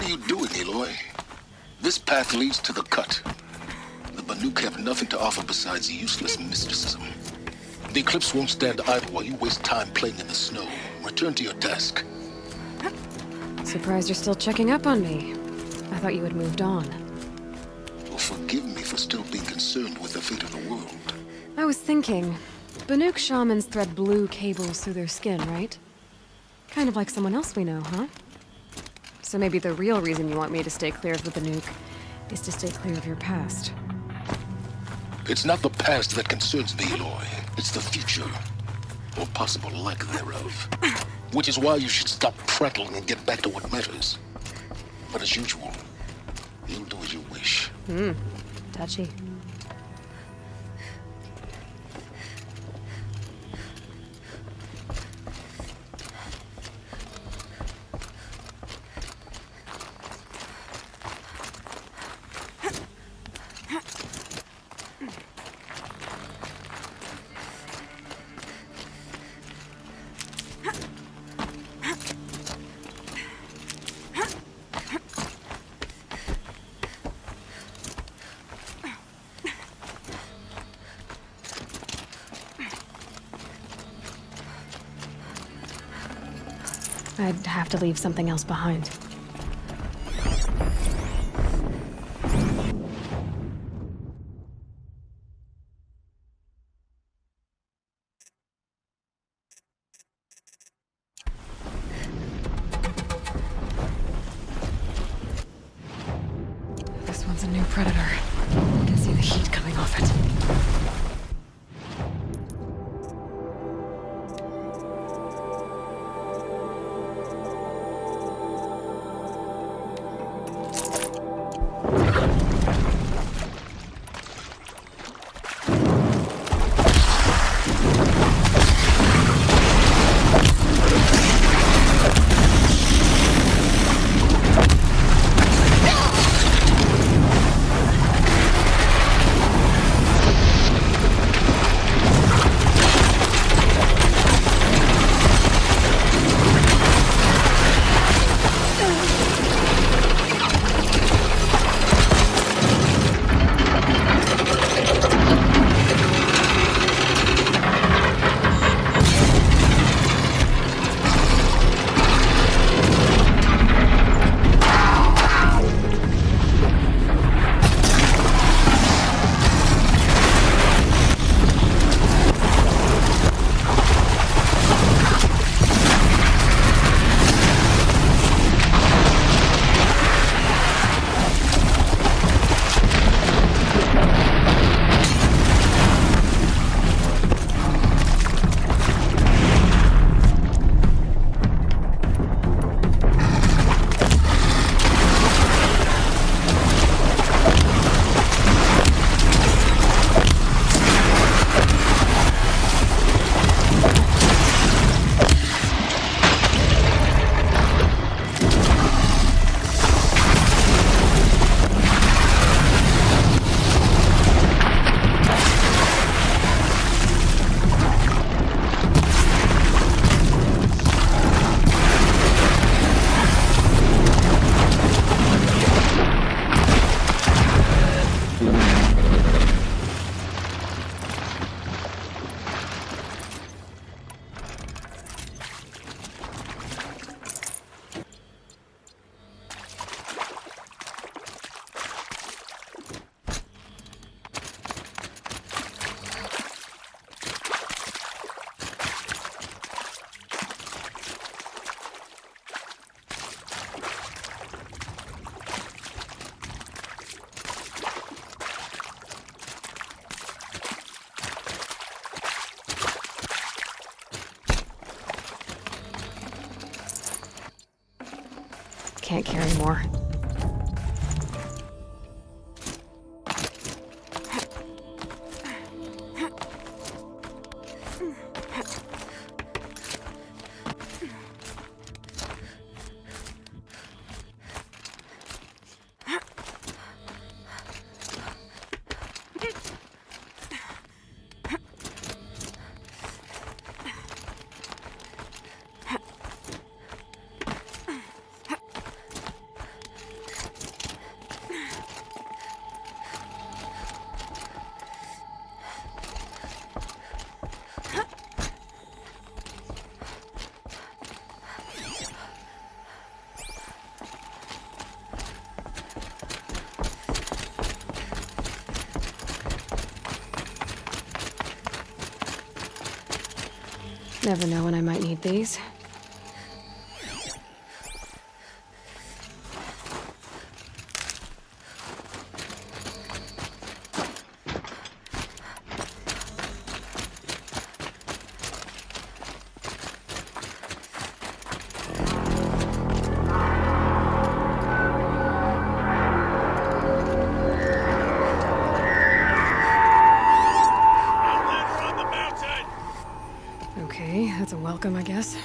are you doing, Aloy? This path leads to the cut. The Banuk have nothing to offer besides useless mysticism. The Eclipse won't stand idle while you waste time playing in the snow. Return to your task. Surprised you're still checking up on me. I thought you had moved on. Well, forgive me for still being concerned with the fate of the world. I was thinking, Banuk shamans thread blue cables through their skin, right? Kind of like someone else we know, huh? So maybe the real reason you want me to stay clear of the Banuk is to stay clear of your past. It's not the past that concerns me, Aloy. It's the future. Or possible lack thereof. Which is why you should stop prattling and get back to what matters. But as usual, you'll do as you wish. Touchy. I'd have to leave something else behind. This one's a new predator. I can see the heat coming off it. Can't carry more. Never know when I might need these. Okay, that's a welcome, I guess.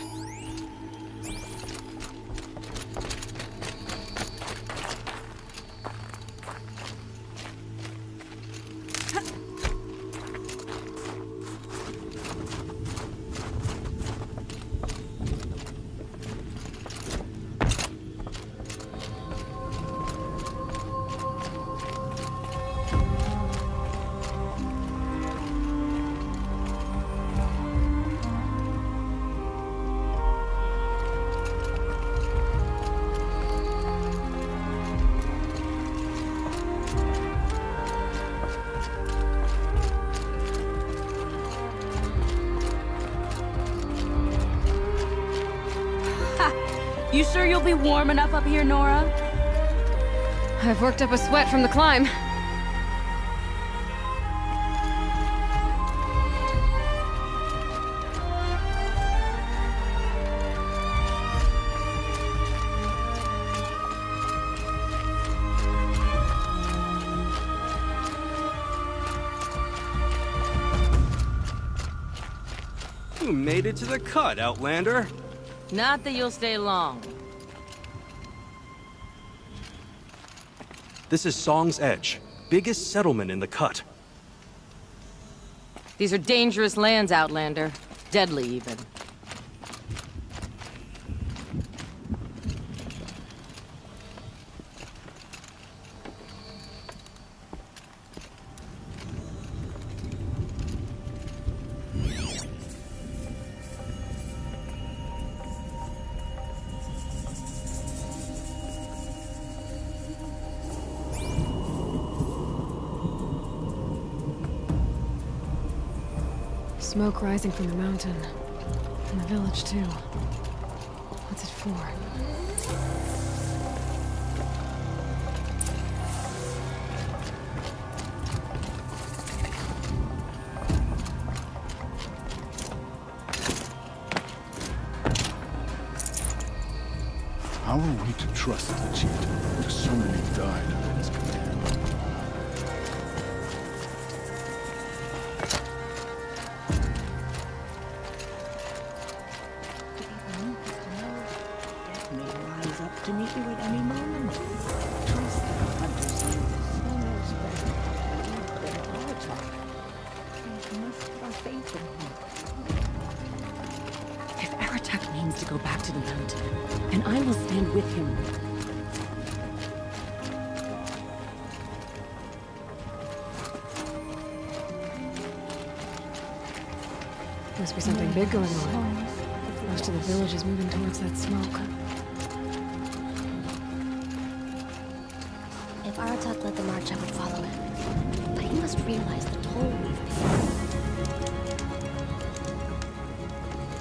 You sure you'll be warm enough up here, Nora? I've worked up a sweat from the climb. You made it to the cut, Outlander. Not that you'll stay long. This is Song's Edge, biggest settlement in the cut. These are dangerous lands, Outlander. Deadly, even. Smoke rising from the mountain. And the village, too. What's it for? How are we to trust the chieftain after so many died under his command? To meet you at any moment. Trust that hunters no knows better than our talk. We must have our faith in him. If Aratak means to go back to the mountain, then I will stand with him. Must be something big going on. Most of the village is moving towards that smoke. If Aratak led the march, I would follow him. But he must realize the toll we've paid.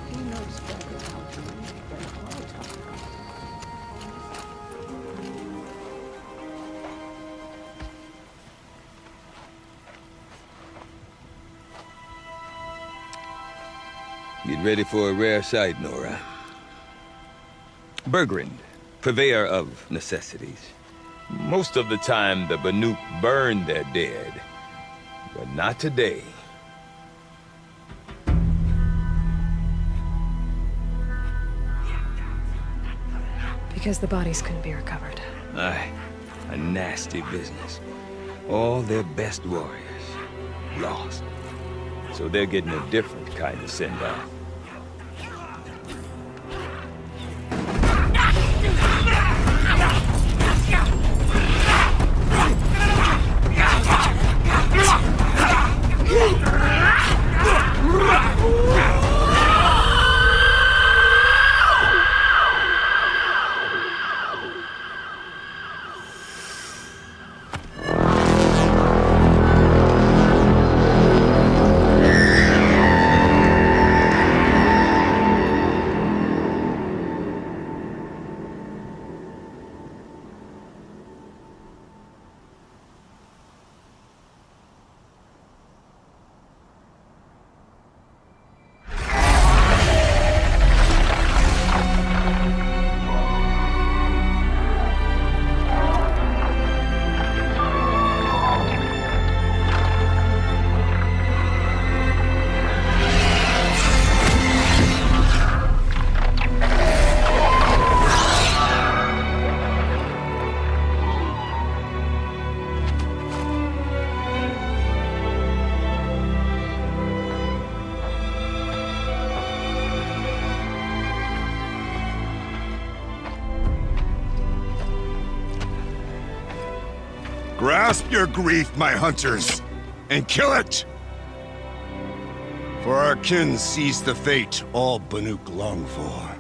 He knows better how to lead than Aratak. Get ready for a rare sight, Nora. Bergrind, purveyor of necessities. Most of the time, the Banuk burn their dead, but not today. Because the bodies couldn't be recovered. Aye, a nasty business. All their best warriors lost. So they're getting a different kind of send-off. Grasp your grief, my hunters, and kill it! For our kin sees the fate all Banuk long for.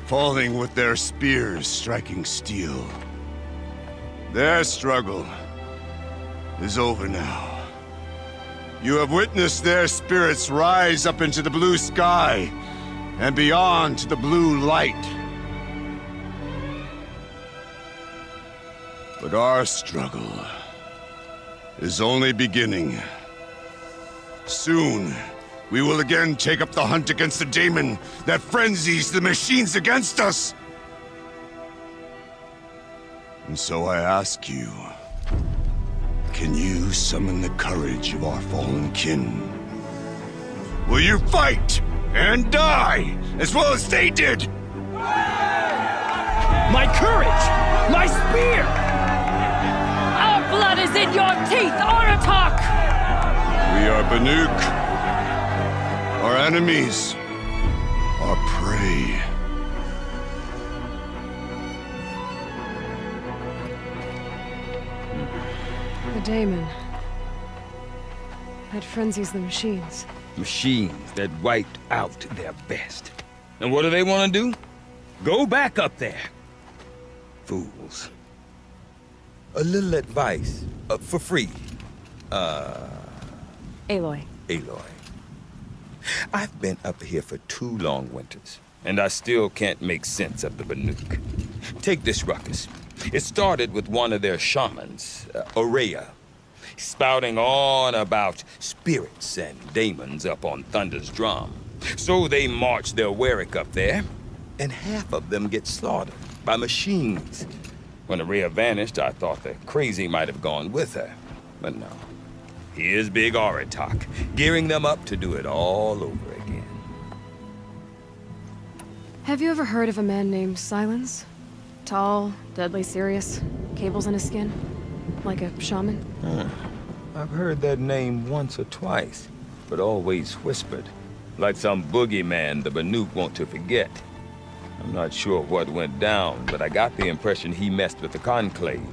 Falling with their spears striking steel. Their struggle is over now. You have witnessed their spirits rise up into the blue sky and beyond to the blue light. But our struggle is only beginning. Soon, we will again take up the hunt against the daemon that frenzies the machines against us. And so I ask you, can you summon the courage of our fallen kin? Will you fight and die as well as they did? My courage! My spear! Our blood is in your teeth, Aratak! We are Banuk. Our enemies are prey. The daemon. That frenzies the machines. Machines that wiped out their best. And what do they want to do? Go back up there. Fools. A little advice, for free. Aloy. Aloy. I've been up here for 2 long winters, and I still can't make sense of the Banuk. Take this ruckus. It started with one of their shamans, Aurea, spouting on about spirits and daemons up on Thunder's drum. So they march their Warwick up there, and half of them get slaughtered by machines. When Aurea vanished, I thought the crazy might have gone with her, but no. Here's Big Aratak, gearing them up to do it all over again. Have you ever heard of a man named Silence? Tall, deadly serious, cables in his skin? Like a shaman? I've heard that name once or twice, but always whispered. Like some boogeyman the Banuk want to forget. I'm not sure what went down, but I got the impression he messed with the Conclave.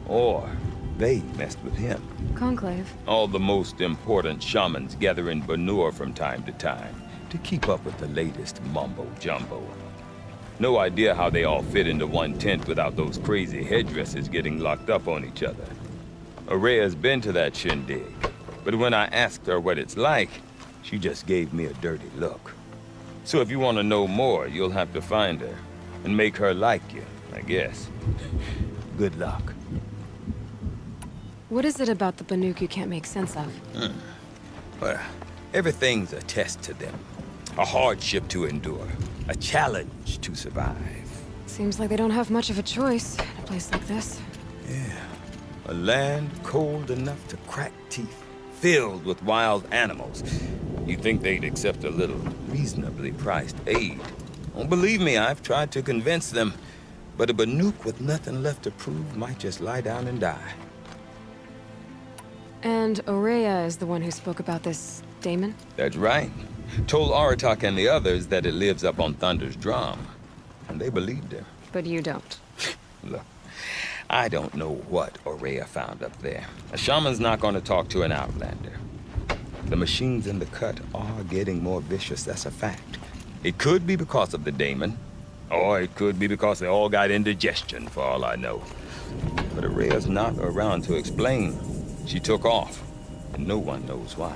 Or they messed with him. Conclave? All the most important shamans gather in Banur from time to time to keep up with the latest mumbo-jumbo. No idea how they all fit into one tent without those crazy headdresses getting locked up on each other. Aurea's been to that shindig, but when I asked her what it's like, she just gave me a dirty look. So if you want to know more, you'll have to find her and make her like you, I guess. Good luck. What is it about the Banuk you can't make sense of? Well, everything's a test to them. A hardship to endure. A challenge to survive. Seems like they don't have much of a choice in a place like this. Yeah. A land cold enough to crack teeth, filled with wild animals. You'd think they'd accept a little reasonably priced aid. Oh, believe me, I've tried to convince them. But a Banuk with nothing left to prove might just lie down and die. And Aurea is the one who spoke about this daemon? That's right. Told Aratak and the others that it lives up on Thunder's drum. And they believed her. But you don't. Look, I don't know what Aurea found up there. A shaman's not going to talk to an outlander. The machines in the cut are getting more vicious, that's a fact. It could be because of the daemon, or it could be because they all got indigestion, for all I know. But Aurea's not around to explain. She took off, and no one knows why.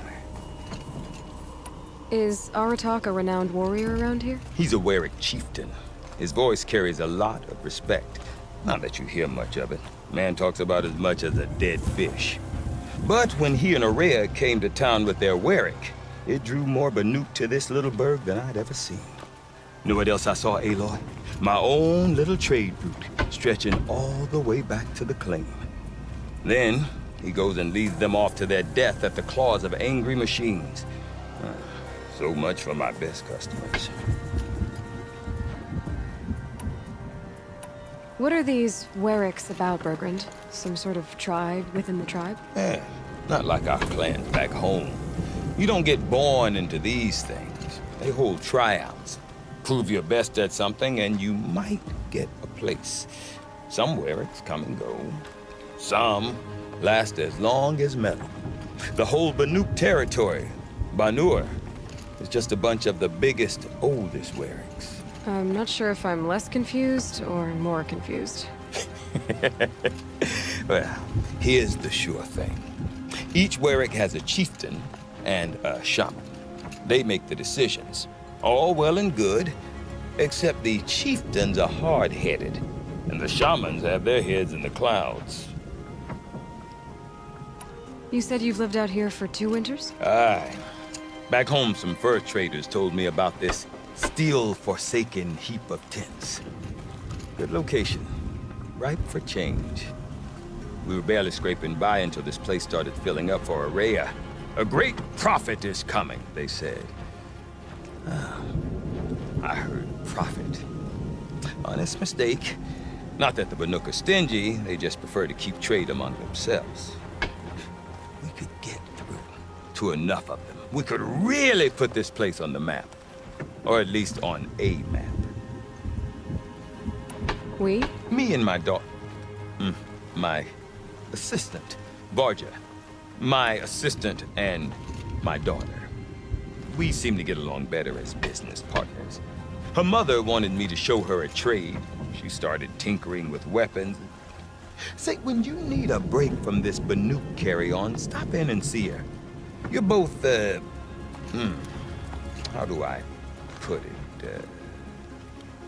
Is Aratak a renowned warrior around here? He's a Warwick chieftain. His voice carries a lot of respect. Not that you hear much of it. Man talks about as much as a dead fish. But when he and Aurea came to town with their Warwick, it drew more Banuk to this little burg than I'd ever seen. Know what else I saw, Aloy? My own little trade route, stretching all the way back to the claim. Then, he goes and leads them off to their death at the claws of angry machines. So much for my best customers. What are these Warwicks about, Bergrand? Some sort of tribe within the tribe? Not like our clans back home. You don't get born into these things. They hold tryouts. Prove your best at something and you might get a place. Some Warwicks come and go. Some last as long as metal. The whole Banuk territory, NoaR, is just a bunch of the biggest, oldest werings. I'm not sure if I'm less confused or more confused. Well, here's the sure thing. Each Werik has a chieftain and a shaman. They make the decisions. All well and good, except the chieftains are hard-headed, and the shamans have their heads in the clouds. You said you've lived out here for 2 winters? Aye. Back home, some fur traders told me about this steel-forsaken heap of tents. Good location. Ripe for change. We were barely scraping by until this place started filling up for Araya. A great prophet is coming, they said. I heard prophet. Honest mistake. Not that the Banuk are stingy, they just prefer to keep trade among themselves. We could get through to enough of them. We could really put this place on the map. Or at least on a map. We? Me and my daughter. My assistant, Varja. My assistant and my daughter. We seem to get along better as business partners. Her mother wanted me to show her a trade. She started tinkering with weapons. Say, when you need a break from this Banuk carry-on, stop in and see her. You're both, how do I put it?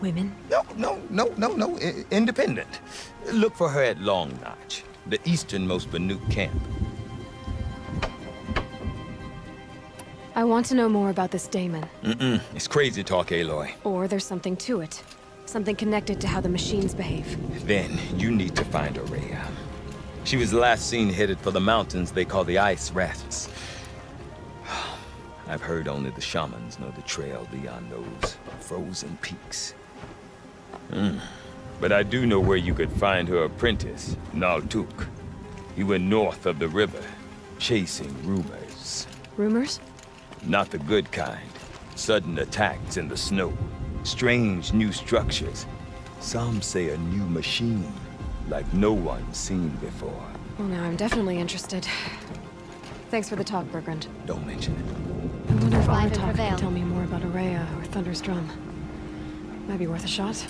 Women? No. Independent. Look for her at Long Notch, the easternmost Banuk camp. I want to know more about this Damon. It's crazy talk, Aloy. Or there's something to it. Something connected to how the machines behave. Then you need to find Araya. She was last seen headed for the mountains they call the Ice Rats. I've heard only the shamans know the trail beyond those frozen peaks. But I do know where you could find her apprentice, Naltuk. He went north of the river, chasing rumors. Rumors? Not the good kind. Sudden attacks in the snow. Strange new structures. Some say a new machine, like no one's seen before. Well, now I'm definitely interested. Thanks for the talk, Bergrand. Don't mention it. I wonder if Revive and Aratak prevail. can tell me more about Araya or Thunder's Drum. Might be worth a shot.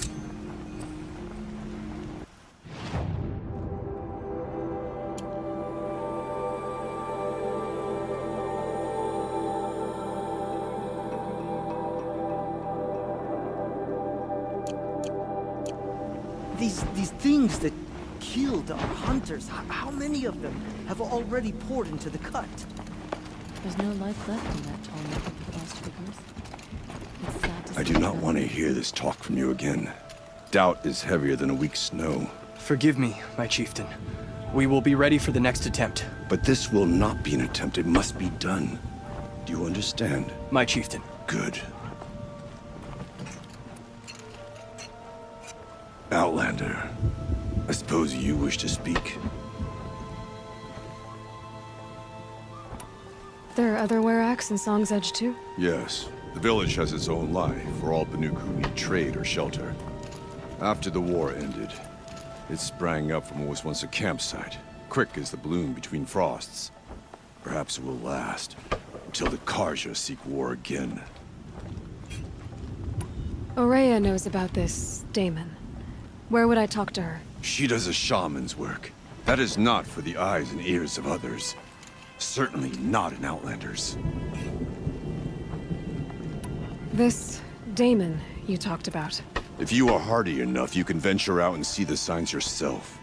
These things that killed our hunters, how many of them have already poured into the cut? There's no life left in that tall neck of the frost figures. It's sad to I see do not them. want to hear this talk from you again. Doubt is heavier than a week's snow. Forgive me, my chieftain. We will be ready for the next attempt. But this will not be an attempt. It must be done. Do you understand? My chieftain. Good. Outlander, I suppose you wish to speak? There are other Weraks in Song's Edge too? Yes. The village has its own life for all Banuk who need trade or shelter. After the war ended, it sprang up from what was once a campsite, quick as the bloom between frosts. Perhaps it will last, until the Karja seek war again. Araya knows about this Damon. Where would I talk to her? She does a shaman's work. That is not for the eyes and ears of others. Certainly not an Outlander's. This Damon you talked about. If you are hardy enough, you can venture out and see the signs yourself.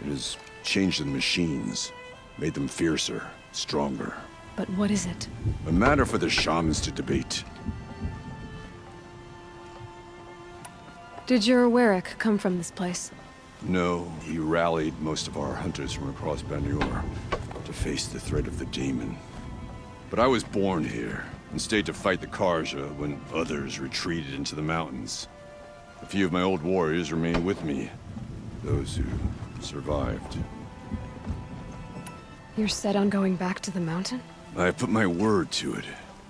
It has changed the machines, made them fiercer, stronger. But what is it? A matter for the shamans to debate. Did your Werik come from this place? No, we rallied most of our hunters from across NoaR to face the threat of the Daemon. But I was born here, and stayed to fight the Karja when others retreated into the mountains. A few of my old warriors remain with me, those who survived. You're set on going back to the mountain? I have put my word to it.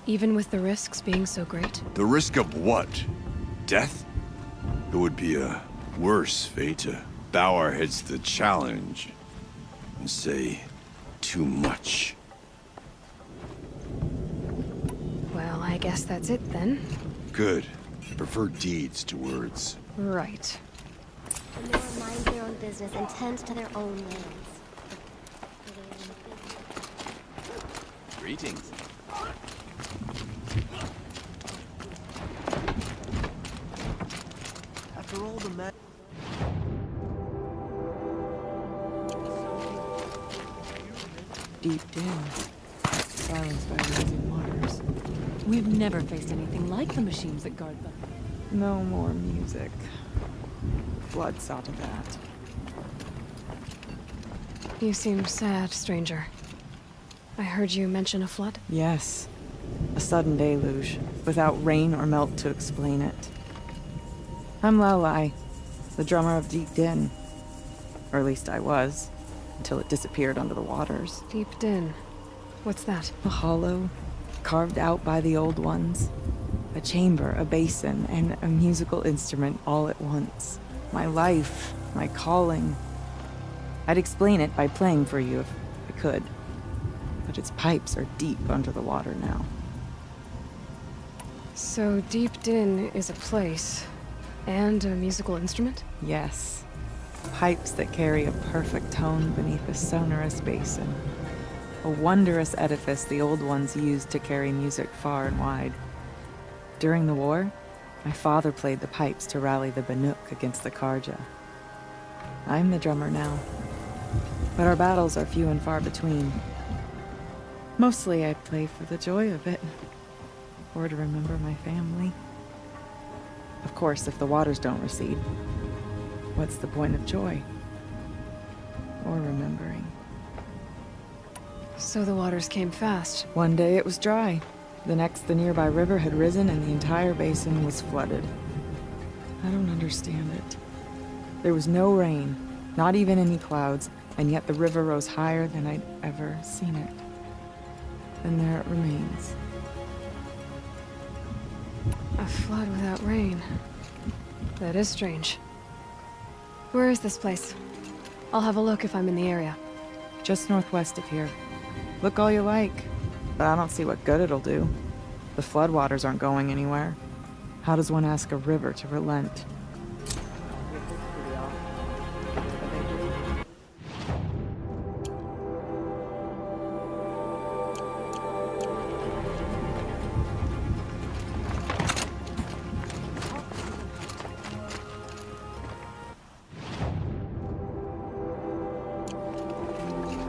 Even with the risks being so great? The risk of what? Death? It would be a worse fate, a bow our heads to the challenge and say too much. Well, I guess that's it then. Good. I prefer deeds to words. Right. The NoaR mind their own business and tend to their own lands. Greetings. After all the Deep in, silenced by rising waters. We've never faced anything like the machines that guard them. No more music. Blood saw to that. You seem sad, stranger. I heard you mention a flood. Yes. A sudden deluge, without rain or melt to explain it. I'm Lelai, the drummer of Deep Din. Or at least I was, until it disappeared under the waters. Deep Din. What's that? A hollow, carved out by the old ones. A chamber, a basin, and a musical instrument all at once. My life, my calling. I'd explain it by playing for you if I could. But its pipes are deep under the water now. So Deep Din is a place, and a musical instrument? Yes. Pipes that carry a perfect tone beneath a sonorous basin. A wondrous edifice the old ones used to carry music far and wide. During the war, my father played the pipes to rally the Banuk against the Karja. I'm the drummer now, but our battles are few and far between. Mostly I play for the joy of it, or to remember my family. Of course, if the waters don't recede, what's the point of joy? Or remembering? So the waters came fast. One day it was dry. The next, the nearby river had risen and the entire basin was flooded. I don't understand it. There was no rain, not even any clouds, and yet the river rose higher than I'd ever seen it. And there it remains. A flood without rain. That is strange. Where is this place? I'll have a look if I'm in the area. Just northwest of here. Look all you like, but I don't see what good it'll do. The floodwaters aren't going anywhere. How does one ask a river to relent?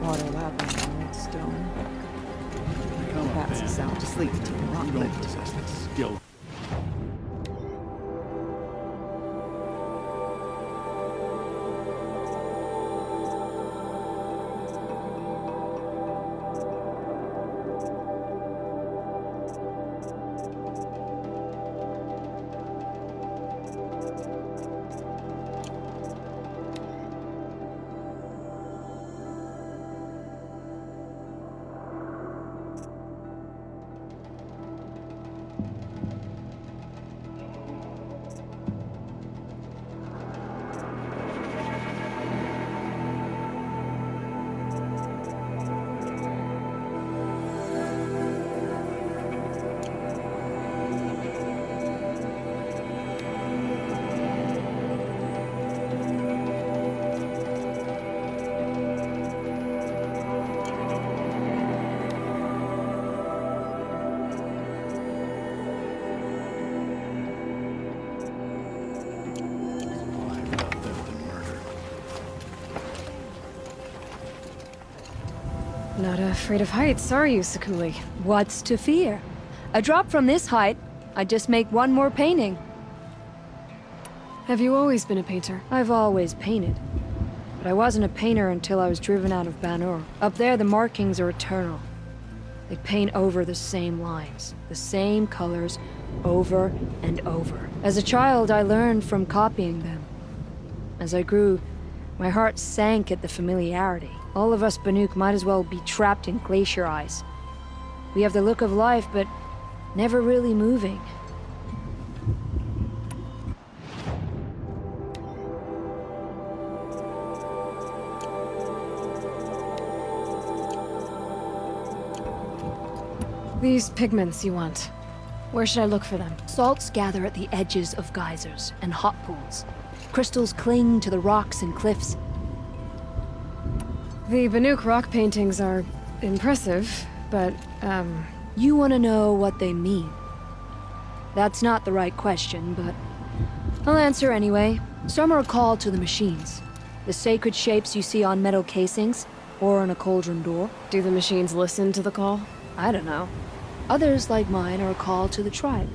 Water lapping on old stone. That's a sound asleep to the rock lift. Skill. Not afraid of heights, are you, Sakuli? What's to fear? A drop from this height, I'd just make one more painting. Have you always been a painter? I've always painted. But I wasn't a painter until I was driven out of Ban-Ur. Up there, the markings are eternal. They paint over the same lines, the same colors, over and over. As a child, I learned from copying them. As I grew, my heart sank at the familiarity. All of us Banuk might as well be trapped in glacier ice. We have the look of life, but never really moving. These pigments you want. Where should I look for them? Salts gather at the edges of geysers and hot pools. Crystals cling to the rocks and cliffs. The Banuk rock paintings are impressive, but, You want to know what they mean. That's not the right question, but I'll answer anyway. Some are called to the machines. The sacred shapes you see on metal casings, or on a cauldron door. do the machines listen to the call? I don't know. Others, like mine, are called to the tribe.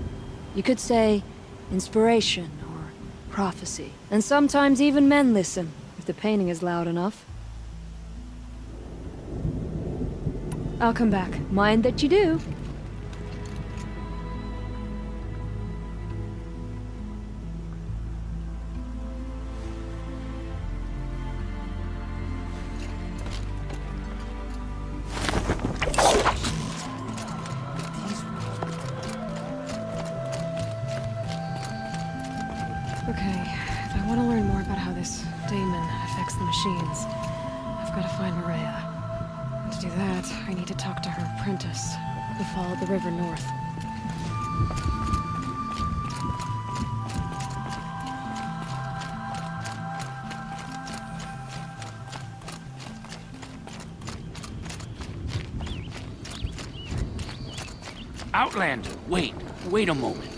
You could say inspiration or prophecy. And sometimes even men listen, if the painting is loud enough. I'll come back. Mind that you do. Okay, if I want to learn more about how this daemon affects the machines, I've got to find Maria. And to do that, I need to talk to her apprentice, who followed the river north. Outlander, wait a moment.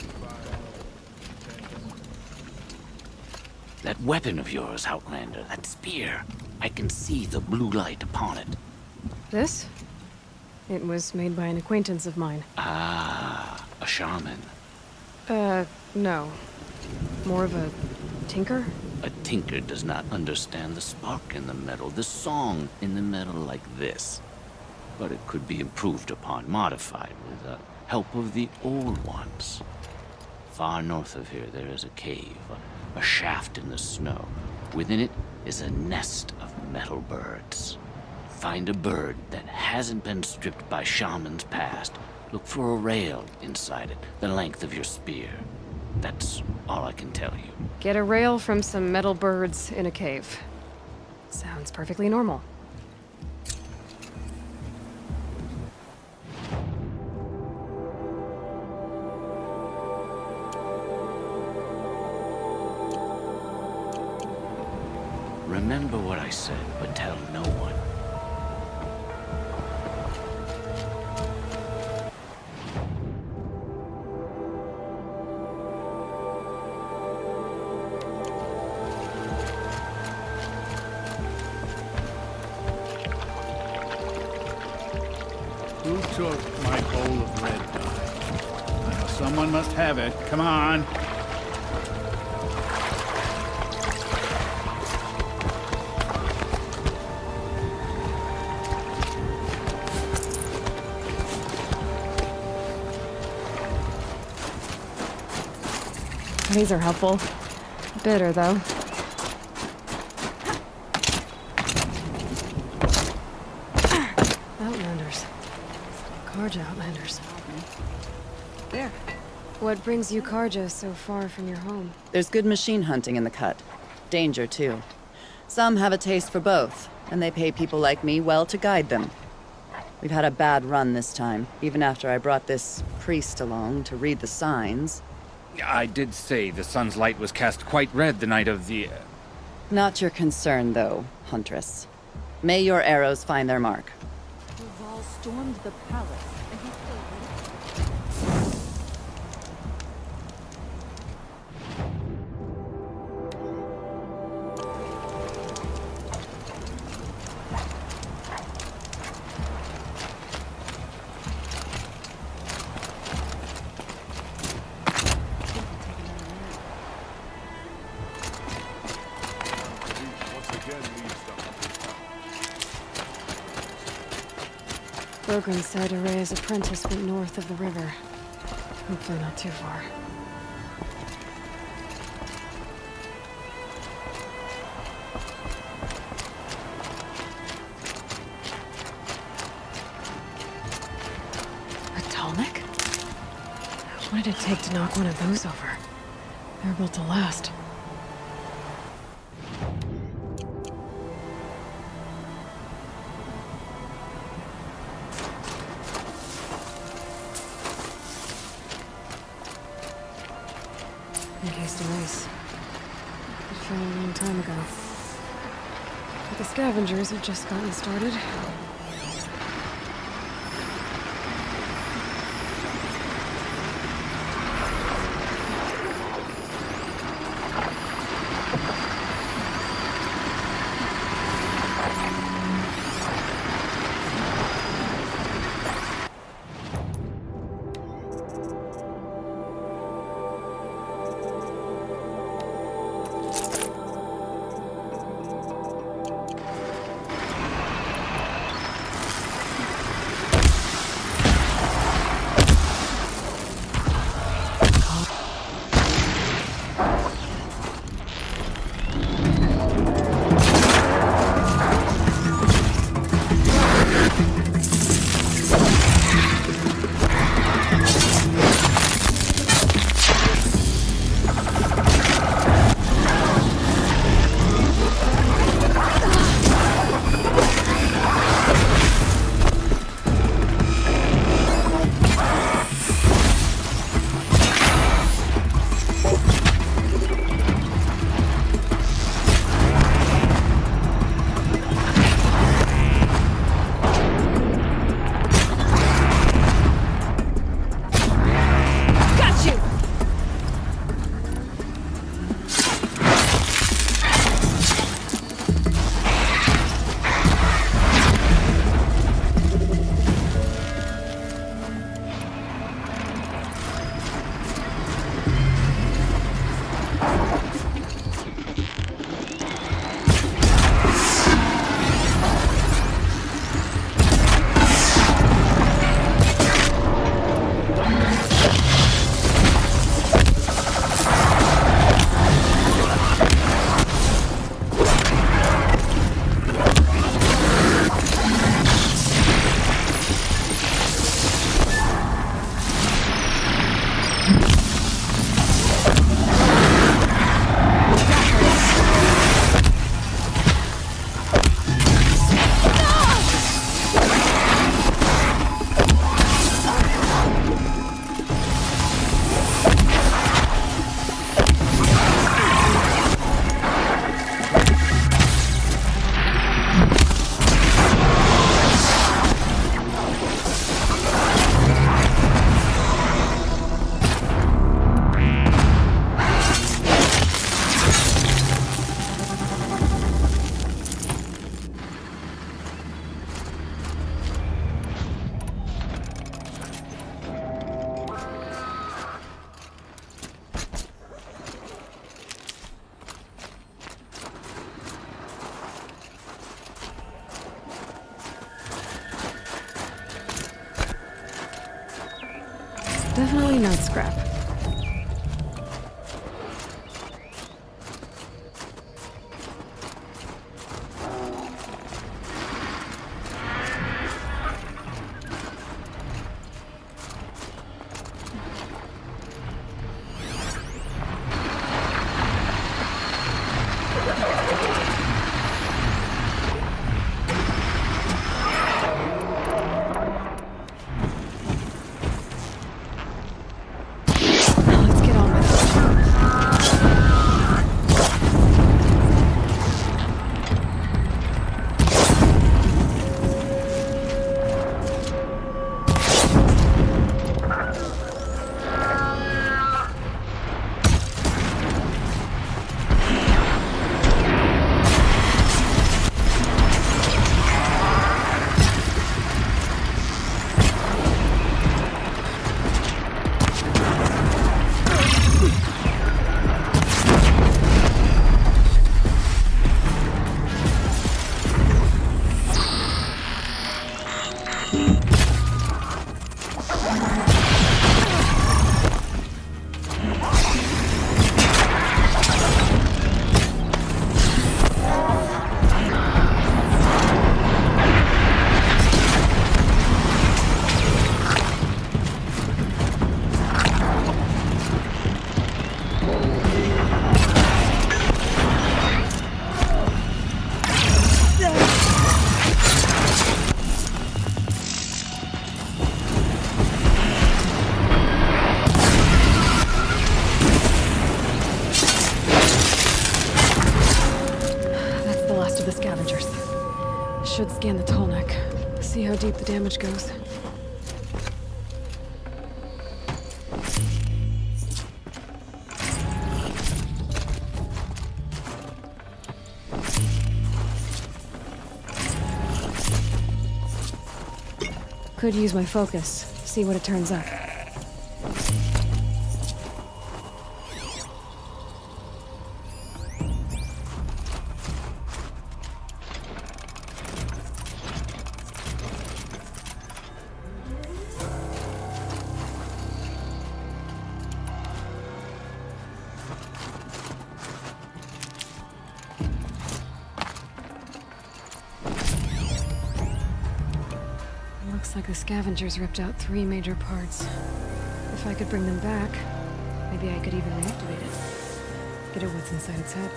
That weapon of yours, Outlander, that spear, I can see the blue light upon it. This? It was made by an acquaintance of mine. Ah, a shaman. No. More of a tinker? A tinker does not understand the spark in the metal, the song in the metal like this. But it could be improved upon, modified with the help of the old ones. Far north of here there is a cave, a shaft in the snow. Within it is a nest of metal birds. Find a bird that hasn't been stripped by shamans past. Look for a rail inside it, the length of your spear. That's all I can tell you. Get a rail from some metal birds in a cave. Sounds perfectly normal. Remember what I said, but tell no one. Who took my bowl of red dye? I know someone must have it. Come on. These are helpful. Bitter, though. Outlanders. Karja Outlanders. There. What brings you Karja so far from your home? There's good machine hunting in the cut. Danger, too. Some have a taste for both, and they pay people like me well to guide them. We've had a bad run this time, even after I brought this priest along to read the signs. I did say the sun's light was cast quite red the night of the... Not your concern, though, Huntress. May your arrows find their mark. Val stormed the palace, and he's still ready. Bogren said Araya's apprentice went north of the river. Hopefully not too far. A Talnik? What did it take to knock one of those over? They're built to last. Encased in ice. It fell a long time ago. But the scavengers had just gotten started. Definitely not scrap. scan the tall neck. See how deep the damage goes. Could use my focus. See what it turns up. Looks like the scavengers ripped out 3 major parts. If I could bring them back, maybe I could even reactivate it. Get at what's inside its head.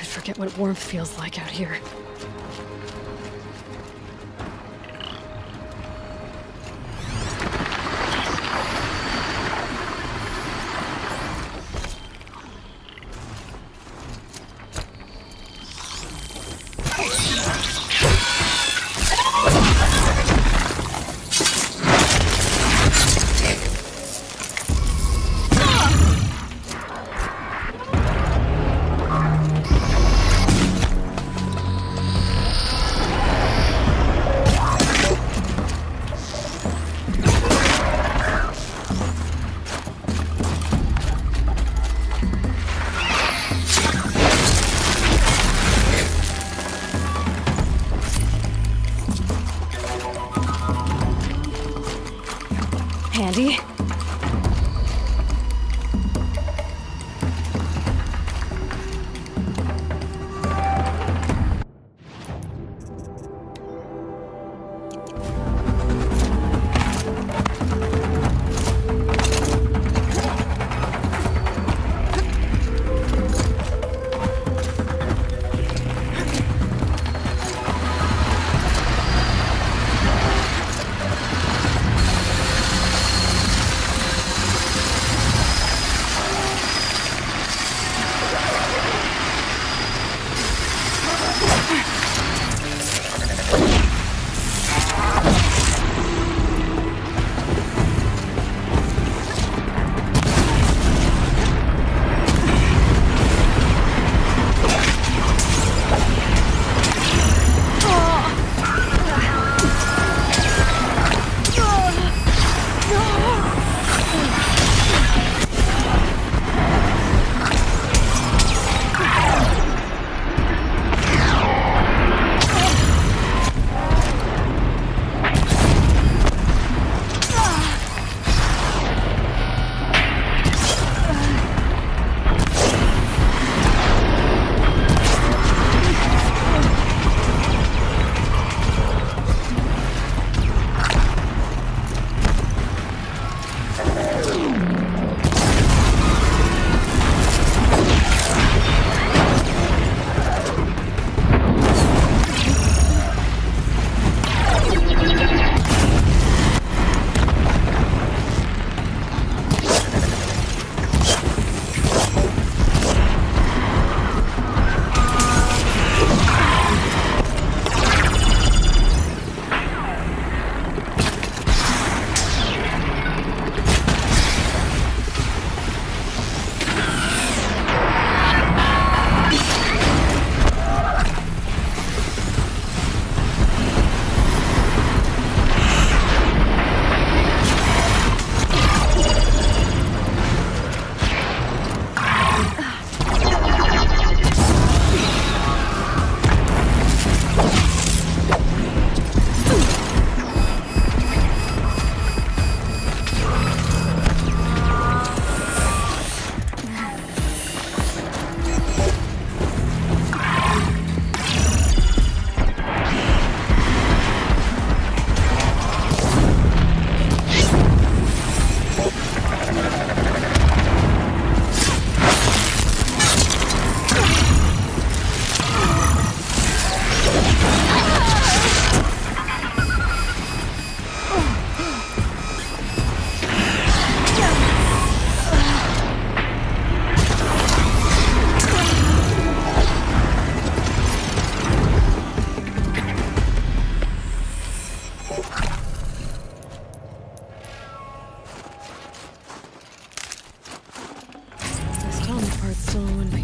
Forget what warmth feels like out here. Handy.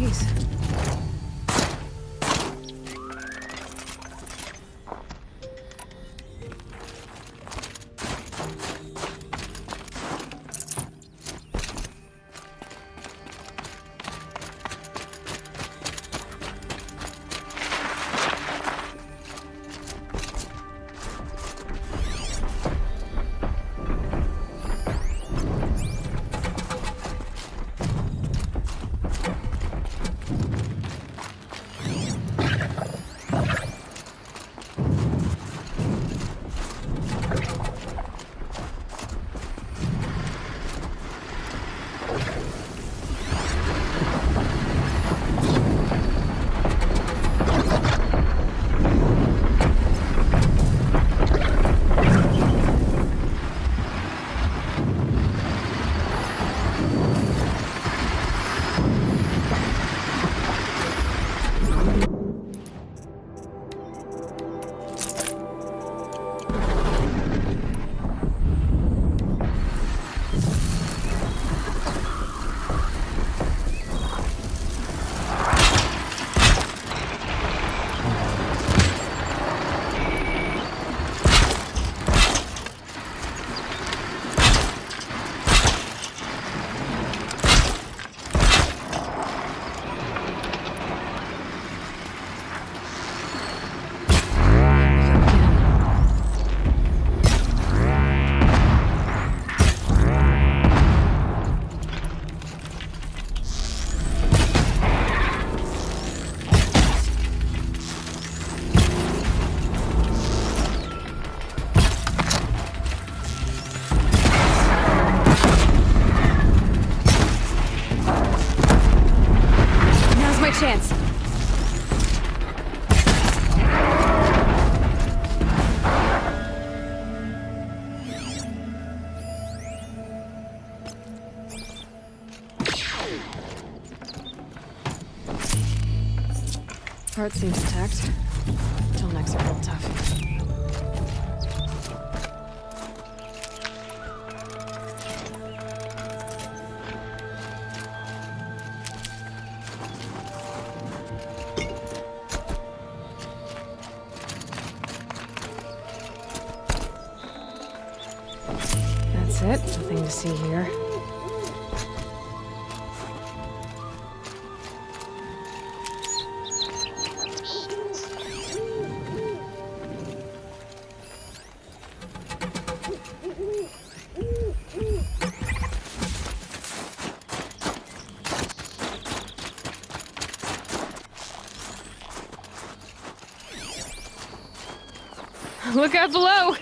piece. Chance. Part seems intact. Bottlenecks are real tough. That's it. Nothing to see here. Look out below!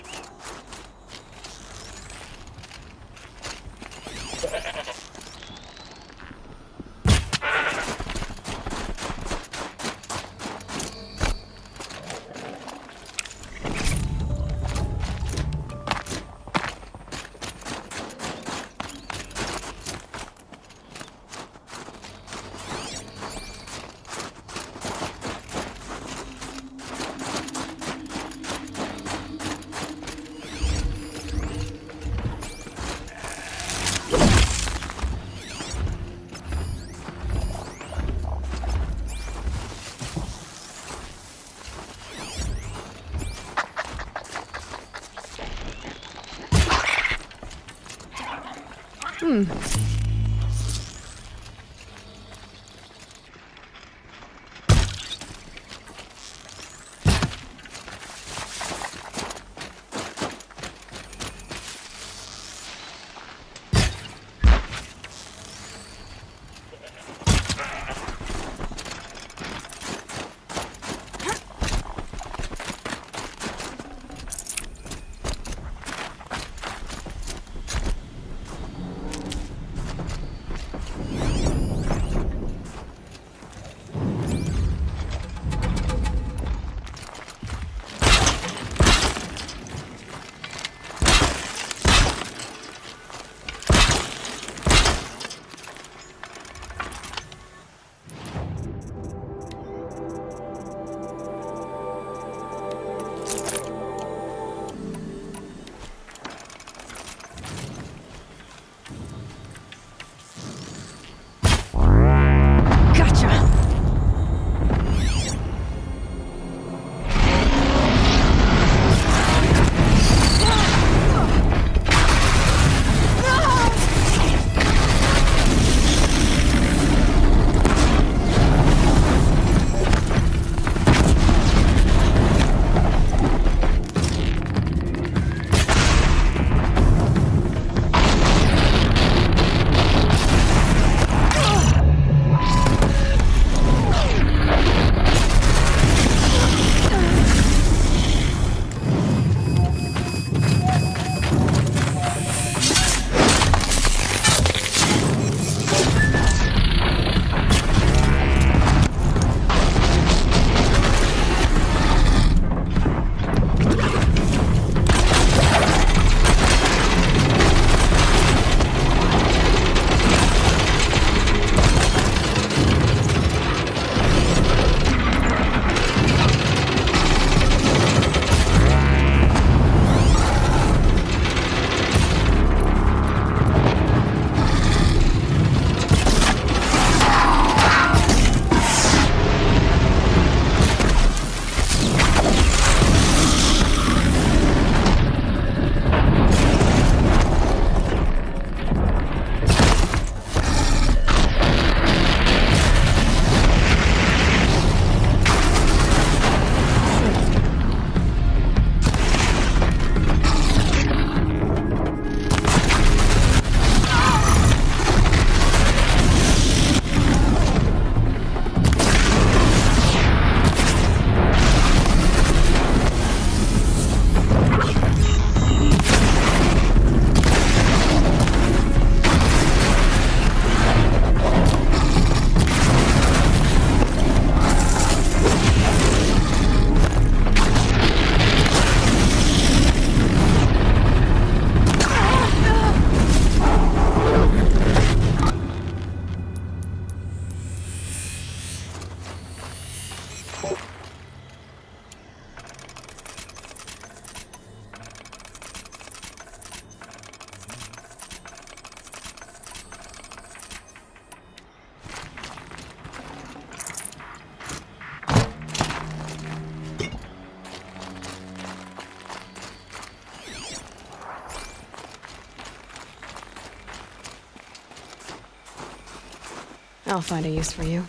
I'll find a use for you.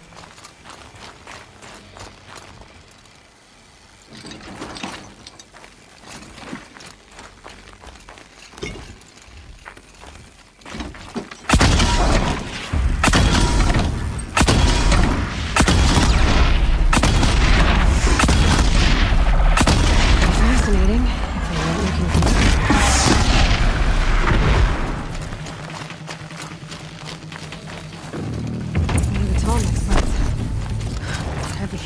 Fascinating. If they weren't looking for one of the tall next month. It's heavy.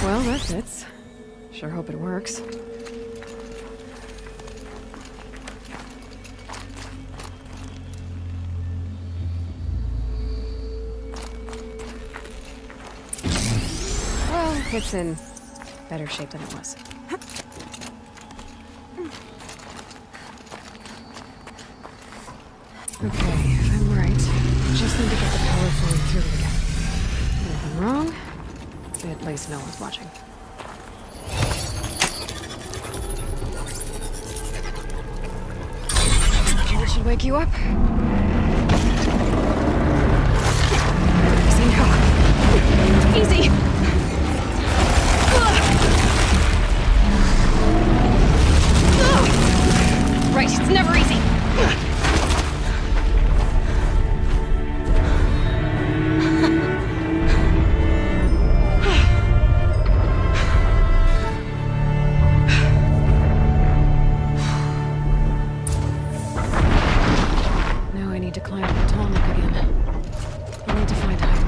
Well, that fits. Sure hope it works. Well, it's in better shape than it was. Okay, if I'm right, just need to get the power flowing through it again. Nothing wrong. At least no one's watching. That should wake you up. Easy now. Easy! Right, it's never easy. Now I need to climb the tall neck again. I need to find a